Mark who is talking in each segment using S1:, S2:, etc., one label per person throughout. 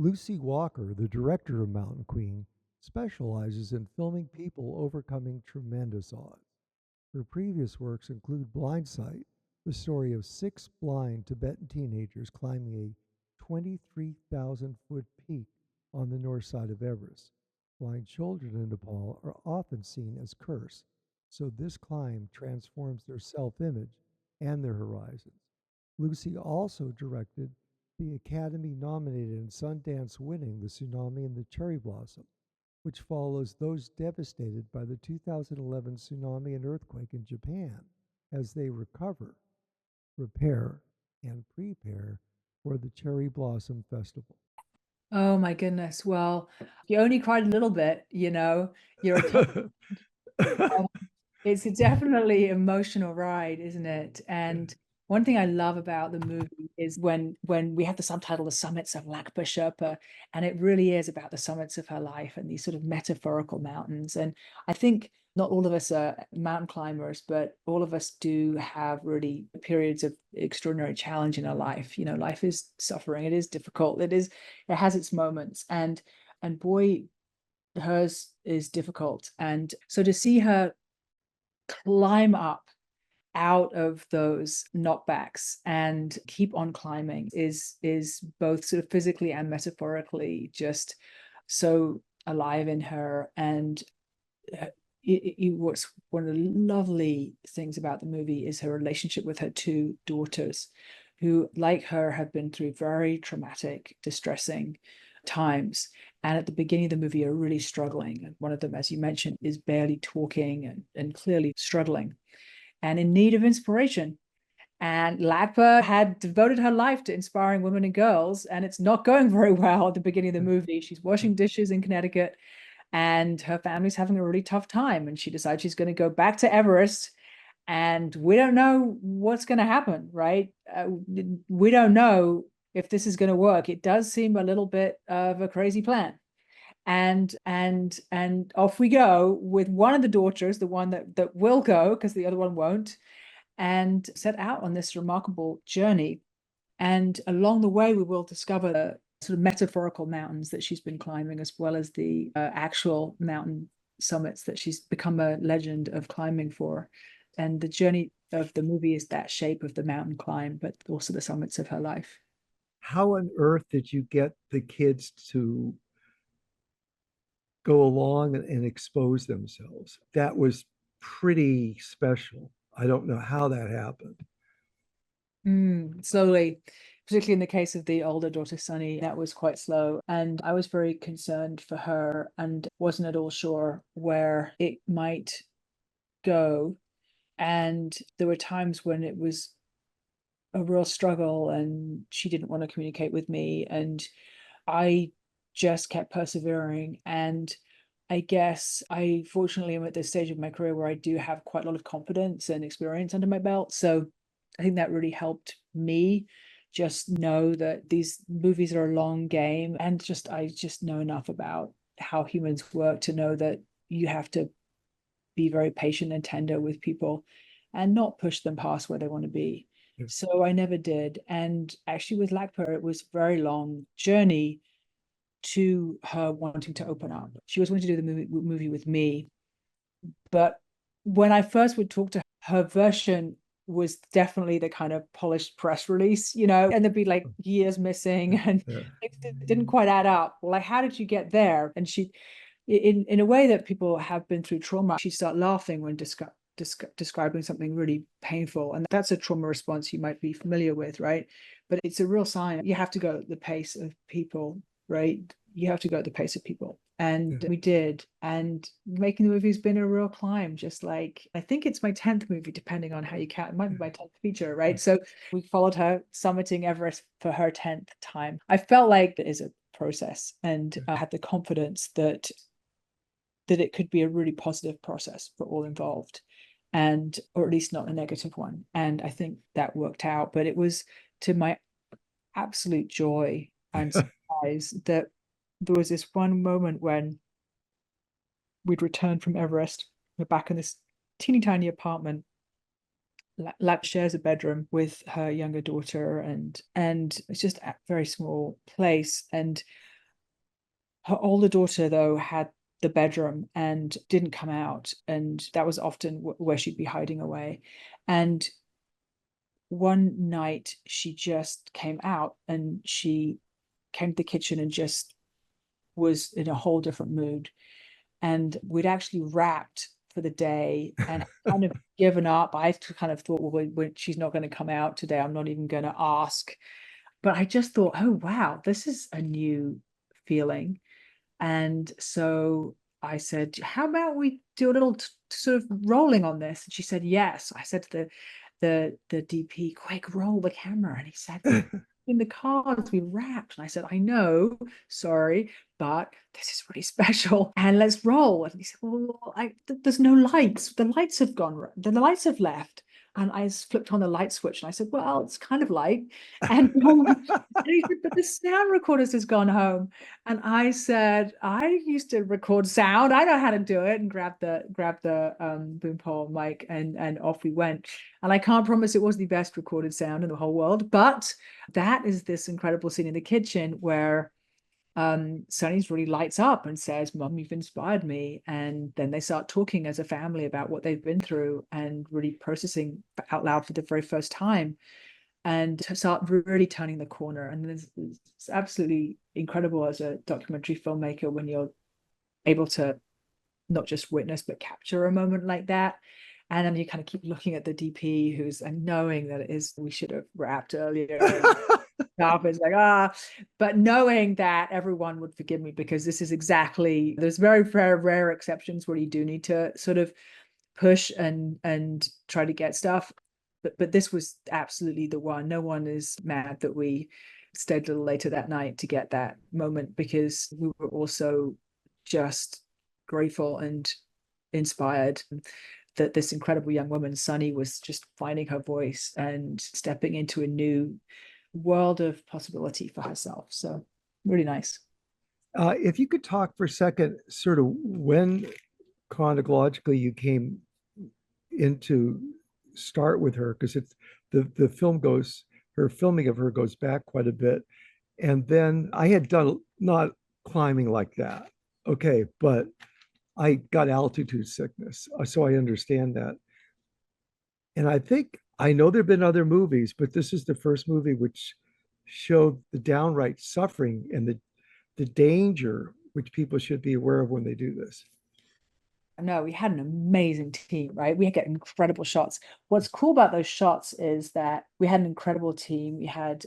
S1: Lucy Walker, the director of Mountain Queen, specializes in filming people overcoming tremendous odds. Her previous works include Blindsight, the story of six blind Tibetan teenagers climbing a 23,000-foot peak on the north side of Everest. Blind children in Nepal are often seen as cursed, so this climb transforms their self image and their horizons. Lucy also directed the Academy nominated and Sundance-winning The Tsunami and the Cherry Blossom, which follows those devastated by the 2011 tsunami and earthquake in Japan as they recover, repair, and prepare for the Cherry Blossom Festival.
S2: Oh my goodness. Well, you only cried a little bit, you know. You're a teen. um, it's a definitely emotional ride, isn't it? And one thing I love about the movie is when we have the subtitle, The Summits of Lhakpa Sherpa, and it really is about the summits of her life and these sort of metaphorical mountains. And I think not all of us are mountain climbers, but all of us do have really periods of extraordinary challenge in our life. You know, life is suffering, it is difficult, it has its moments. And boy, hers is difficult. And so to see her climb up out of those knockbacks and keep on climbing is both sort of physically and metaphorically just so alive in her. And what's one of the lovely things about the movie is her relationship with her two daughters, who, like her, have been through very traumatic, distressing times. And at the beginning of the movie are really struggling. And one of them, as you mentioned, is barely talking and clearly struggling and in need of inspiration. And Lhakpa had devoted her life to inspiring women and girls, and it's not going very well at the beginning of the movie. She's washing dishes in Connecticut, and her family's having a really tough time. And she decides she's going to go back to Everest, and we don't know what's going to happen, right? We don't know if this is going to work. It does seem a little bit of a crazy plan. And off we go with one of the daughters, the one that will go because the other one won't, and set out on this remarkable journey. And along the way, we will discover the sort of metaphorical mountains that she's been climbing, as well as the actual mountain summits that she's become a legend of climbing for. And the journey of the movie is that shape of the mountain climb, but also the summits of her life.
S1: How on earth did you get the kids to go along and expose themselves? That was pretty special. I don't know how that happened.
S2: Slowly, particularly in the case of the older daughter, Sunny, that was quite slow. And I was very concerned for her and wasn't at all sure where it might go. And there were times when it was a real struggle and she didn't want to communicate with me. And I just kept persevering. And I guess I fortunately am at this stage of my career where I do have quite a lot of confidence and experience under my belt. So I think that really helped me just know that these movies are a long game. And just I just know enough about how humans work to know that you have to be very patient and tender with people and not push them past where they want to be.
S1: Yeah.
S2: So I never did. And actually with Lhakpa, it was a very long journey to her wanting to open up. She was wanting to do the movie with me. But when I first would talk to her, her version was definitely the kind of polished press release, you know, and there'd be like years missing and
S1: Yeah.
S2: it didn't quite add up. Like, how did you get there? And she, in a way that people have been through trauma, she'd start laughing when describing something really painful. And that's a trauma response you might be familiar with, right? But it's a real sign. You have to go at the pace of people, right? You have to go at the pace of people. And
S1: Yeah.
S2: we did. And making the movie's been a real climb. Just like, I think it's my 10th movie, depending on how you count. It might be my 10th feature, right? So we followed her summiting Everest for her 10th time. I felt like it is a process, and I had the confidence that it could be a really positive process for all involved, and or at least not a negative one. And I think that worked out. But it was to my absolute joy and surprise that there was this one moment when we'd returned from Everest. We're back in this teeny tiny apartment. Lap shares a bedroom with her younger daughter, and it's just a very small place. And Her older daughter, though, had the bedroom and didn't come out. And that was often where she'd be hiding away. And one night she just came out and she came to the kitchen and just was in a whole different mood. And we'd actually wrapped for the day and kind of given up. I kind of thought, well, she's not going to come out today. I'm not even going to ask. But I just thought, oh, wow, this is a new feeling. And so I said, how about we do a little sort of rolling on this? And she said, yes. I said to the DP, quick, roll the camera. And he said, in the cards we wrapped. And I said, I know, sorry, but this is really special. And let's roll. And he said, well, there's no lights. The lights have gone, the lights have left. And I flipped on the light switch and I said, well, it's kind of light. And he said, but the sound recorders has gone home. And I said, I used to record sound. I know how to do it. And grabbed the boom pole mic and off we went. And I can't promise it was the best recorded sound in the whole world, but that is this incredible scene in the kitchen where Sonny's really lights up and says, Mum, you've inspired me. And then they start talking as a family about what they've been through and really processing out loud for the very first time and start really turning the corner. And it's absolutely incredible as a documentary filmmaker when you're able to not just witness, but capture a moment like that. And then you kind of keep looking at the DP who's and knowing that it is, we should have wrapped earlier. It's like, but knowing that everyone would forgive me because this is exactly, there's very rare exceptions where you do need to sort of push and try to get stuff. But this was absolutely the one. No one is mad that we stayed a little later that night to get that moment because we were also just grateful and inspired that this incredible young woman, Sunny, was just finding her voice and stepping into a new world of possibility for herself. So really nice.
S1: If you could talk for a second, sort of when chronologically you came into start with her, because it's the film goes, her filming of her goes back quite a bit. And then I had done not climbing like that. Okay, but I got altitude sickness. So I understand that. And I think I know there've been other movies, but this is the first movie which showed the downright suffering and the danger which people should be aware of when they do this.
S2: No, we had an amazing team, right? We get incredible shots. What's cool about those shots is that we had an incredible team. We had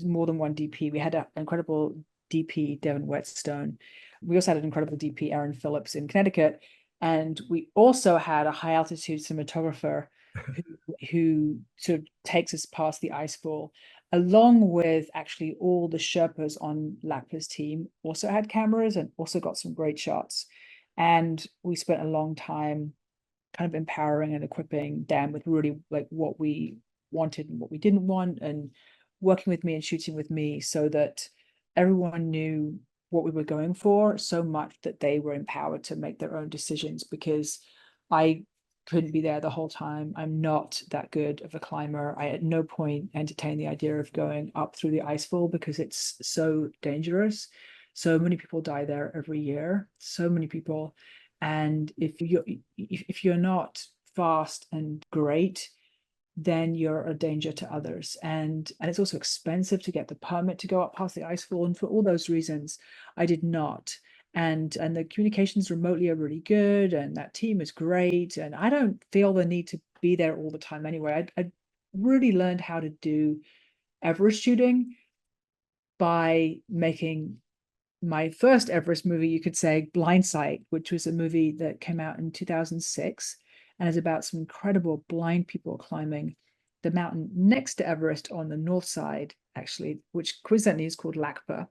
S2: more than one DP. We had an incredible DP, Devin Whetstone. We also had an incredible DP, Aaron Phillips in Connecticut. And we also had a high altitude cinematographer who sort of takes us past the ice fall, along with actually all the Sherpas on Lhakpa's team also had cameras and also got some great shots. And we spent a long time kind of empowering and equipping them with really like what we wanted and what we didn't want, and working with me and shooting with me so that everyone knew what we were going for so much that they were empowered to make their own decisions, because I couldn't be there the whole time. I'm not that good of a climber. I at no point entertained the idea of going up through the icefall because it's so dangerous. So many people die there every year, so many people. And if you're not fast and great, then you're a danger to others. And it's also expensive to get the permit to go up past the icefall. And for all those reasons, I did not. And the communications remotely are really good, and that team is great. And I don't feel the need to be there all the time anyway. I really learned how to do Everest shooting by making my first Everest movie, you could say, Blindsight, which was a movie that came out in 2006 and is about some incredible blind people climbing the mountain next to Everest on the north side, actually, which coincidentally is called Lhakpa,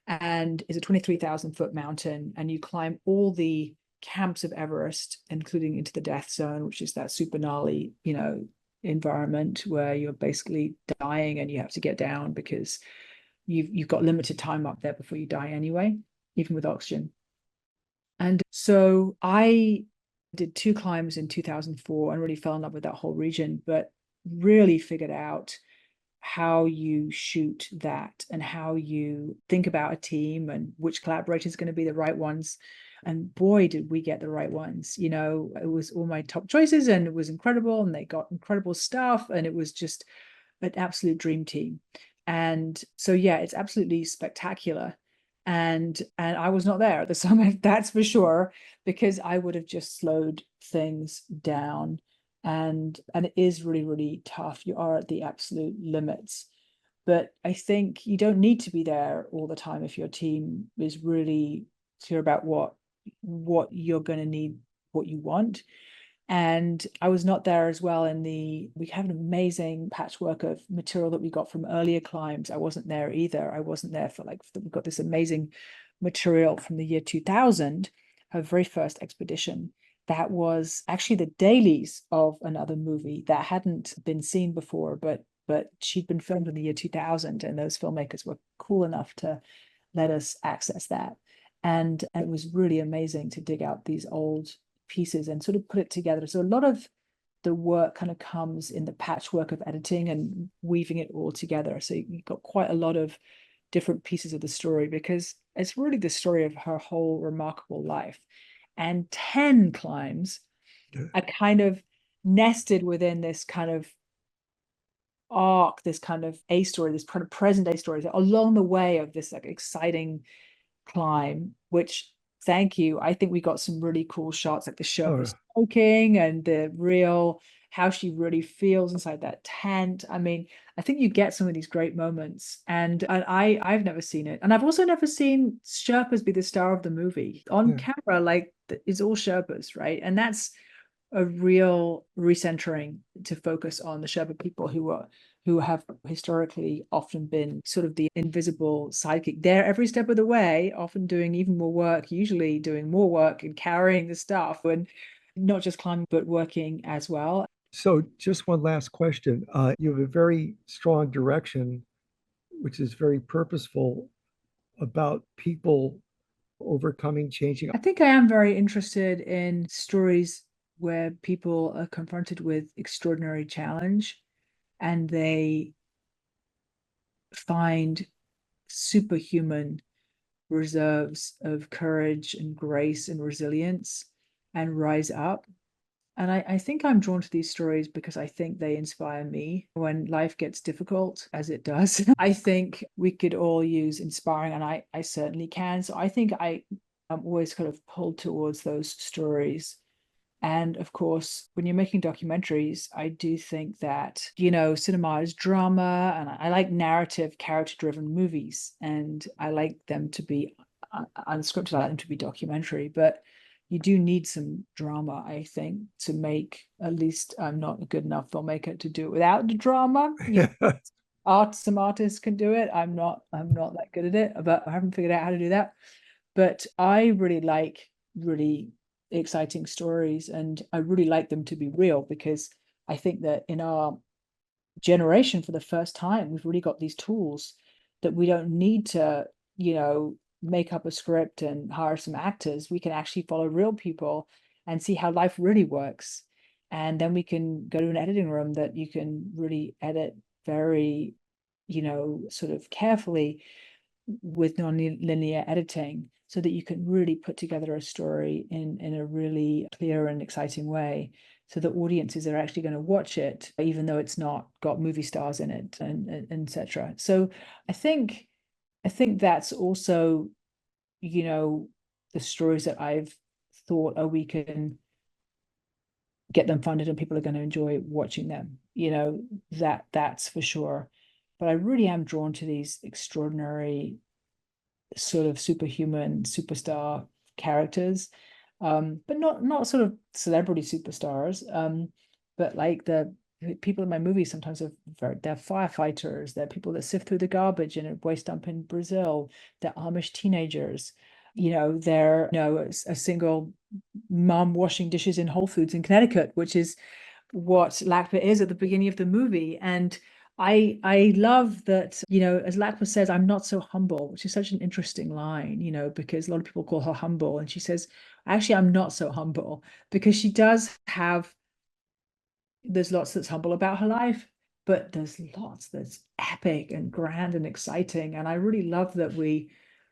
S2: and is a 23,000-foot mountain. And you climb all the camps of Everest, including into the death zone, which is that super gnarly, environment where you're basically dying and you have to get down because you've got limited time up there before you die anyway, even with oxygen. And so I did 2 climbs in 2004 and really fell in love with that whole region, but really figured out how you shoot that and how you think about a team and which collaborators are going to be the right ones. And boy, did we get the right ones. You know, it was all my top choices and it was incredible and they got incredible stuff and it was just an absolute dream team. And so, yeah, it's absolutely spectacular. And I was not there at the summit, that's for sure, because I would have just slowed things down. And it is really, really tough. You are at the absolute limits. But I think you don't need to be there all the time if your team is really clear about what you're going to need, what you want. And I was not there as well we have an amazing patchwork of material that we got from earlier climbs. I wasn't there either. I wasn't there we got this amazing material from the year 2000, her very first expedition. That was actually the dailies of another movie that hadn't been seen before, but she'd been filmed in the year 2000, and those filmmakers were cool enough to let us access that. And it was really amazing to dig out these old pieces and sort of put it together. So a lot of the work kind of comes in the patchwork of editing and weaving it all together. So you've got quite a lot of different pieces of the story because it's really the story of her whole remarkable life. And 10 climbs are kind of nested within this kind of arc, this kind of a story, this kind of present day story along the way of this like exciting climb, which thank you. I think we got some really cool shots like the Sherpa smoking and the real how she really feels inside that tent. I mean, I think you get some of these great moments. And I've never seen it. And I've also never seen Sherpas be the star of the movie. On camera, like it's all Sherpas, right? And that's a real recentering to focus on the Sherpa people who have historically often been sort of the invisible sidekick. They're every step of the way, often doing even more work, usually doing more work and carrying the stuff and not just climbing, but working as well.
S1: So, just one last question. You have a very strong direction, which is very purposeful about people overcoming, changing.
S2: I think I am very interested in stories where people are confronted with extraordinary challenge and they find superhuman reserves of courage and grace and resilience and rise up. And I think I'm drawn to these stories because I think they inspire me when life gets difficult, as it does. I think we could all use inspiring, and I certainly can. So I think I'm always kind of pulled towards those stories. And of course, when you're making documentaries, I do think that, cinema is drama and I like narrative, character driven movies. And I like them to be unscripted, I like them to be documentary. But you do need some drama, I think, to make, at least I'm not a good enough filmmaker to do it without the drama. Some artists can do it. I'm not that good at it, but I haven't figured out how to do that. But I really like really exciting stories and I really like them to be real because I think that in our generation for the first time we've really got these tools that we don't need to make up a script and hire some actors. We can actually follow real people and see how life really works, and then we can go to an editing room that you can really edit very sort of carefully with non-linear editing so that you can really put together a story in a really clear and exciting way so that audiences are actually going to watch it even though it's not got movie stars in it and etc. So I think that's also the stories that I've thought, oh, we can get them funded and people are going to enjoy watching them, that's for sure. But I really am drawn to these extraordinary sort of superhuman superstar characters, but not sort of celebrity superstars, but like the people in my movies sometimes they're firefighters, they're people that sift through the garbage in a waste dump in Brazil, they're Amish teenagers, they're a single mom washing dishes in Whole Foods in Connecticut, which is what Lhakpa is at the beginning of the movie. And I love that, as Lhakpa says, I'm not so humble, which is such an interesting line, because a lot of people call her humble. And she says, actually, I'm not so humble, because she does have, there's lots that's humble about her life, but there's lots that's epic and grand and exciting. And I really love that we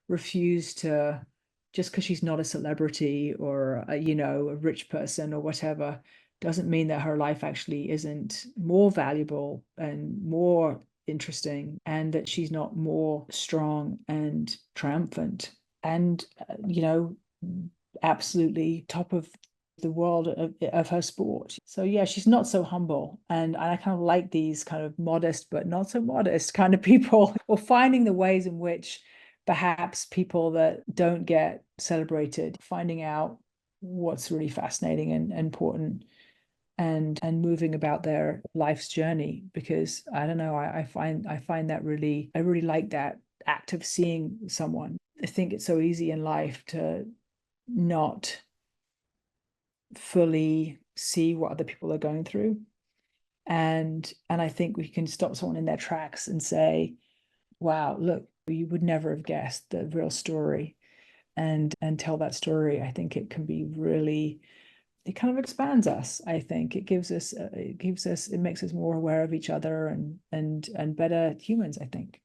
S2: refuse to, just because she's not a celebrity or a rich person or whatever, doesn't mean that her life actually isn't more valuable and more interesting, and that she's not more strong and triumphant and absolutely top of the world of her sport. So yeah, she's not so humble, and I kind of like these kind of modest but not so modest kind of people, or finding the ways in which perhaps people that don't get celebrated, finding out what's really fascinating and important, and moving about their life's journey. Because I don't know, I find that really, I really like that act of seeing someone. I think it's so easy in life to not fully see what other people are going through. And I think we can stop someone in their tracks and say, wow, look, you would never have guessed the real story, and tell that story. I think it can be really, it kind of expands us. I think it makes us more aware of each other, and better humans, I think.